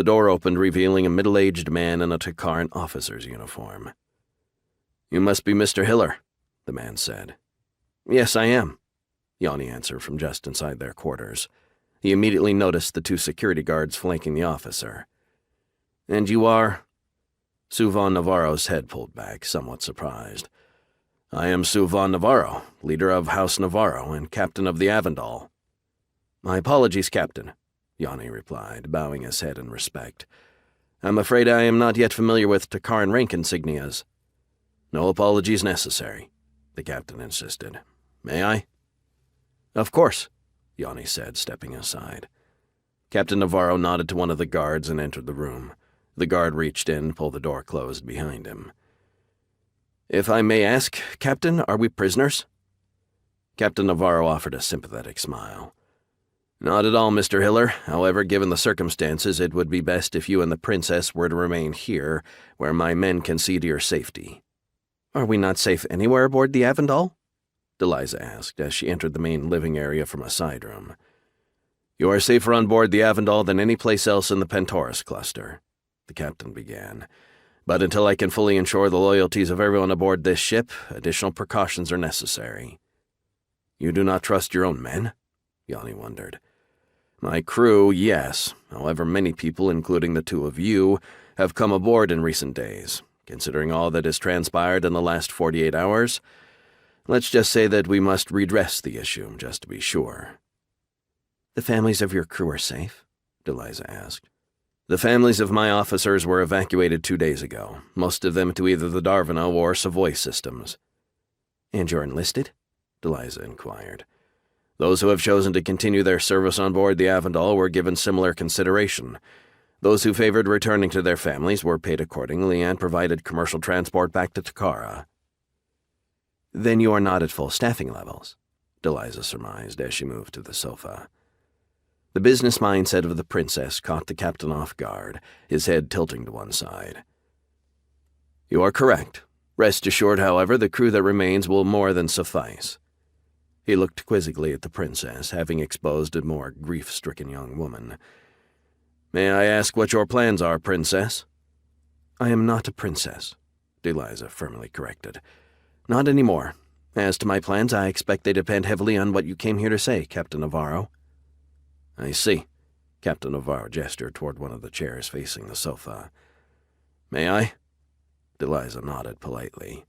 The door opened, revealing a middle-aged man in a Takaran officer's uniform. "You must be Mr. Hiller," the man said. "Yes, I am," Yanni answered from just inside their quarters. He immediately noticed the 2 security guards flanking the officer. "And you are?" Suvan Navarro's head pulled back, somewhat surprised. "I am Suvan Navarro, leader of House Navarro and captain of the Avondale." "My apologies, Captain," Yanni replied, bowing his head in respect. "I'm afraid I am not yet familiar with Takaran rank insignias." "No apologies necessary," the captain insisted. "May I?" "Of course," Yanni said, stepping aside. Captain Navarro nodded to one of the guards and entered the room. The guard reached in, pulled the door closed behind him. "If I may ask, Captain, are we prisoners?" Captain Navarro offered a sympathetic smile. "Not at all, Mr. Hiller. However, given the circumstances, it would be best if you and the princess were to remain here, where my men can see to your safety." "Are we not safe anywhere aboard the Avondale?" Deliza asked as she entered the main living area from a side room. "You are safer on board the Avondale than any place else in the Pentaurus cluster," the captain began. "But until I can fully ensure the loyalties of everyone aboard this ship, additional precautions are necessary." "You do not trust your own men?" Yanni wondered. "My crew, yes. However, many people, including the 2 of you, have come aboard in recent days. Considering all that has transpired in the last 48 hours, let's just say that we must redress the issue, just to be sure." "The families of your crew are safe?" Deliza asked. "The families of my officers were evacuated 2 days ago, most of them to either the Darvino or Savoy systems." "And you're enlisted?" Deliza inquired. "Those who have chosen to continue their service on board the Avondale were given similar consideration. Those who favored returning to their families were paid accordingly and provided commercial transport back to Takara." "Then you are not at full staffing levels," Deliza surmised as she moved to the sofa. The business mindset of the princess caught the captain off guard, his head tilting to one side. "You are correct. Rest assured, however, the crew that remains will more than suffice." He looked quizzically at the princess, having exposed a more grief-stricken young woman. "May I ask what your plans are, princess?" "I am not a princess," Deliza firmly corrected. "Not anymore. As to my plans, I expect they depend heavily on what you came here to say, Captain Navarro." "I see." Captain Navarro gestured toward one of the chairs facing the sofa. "May I?" Deliza nodded politely.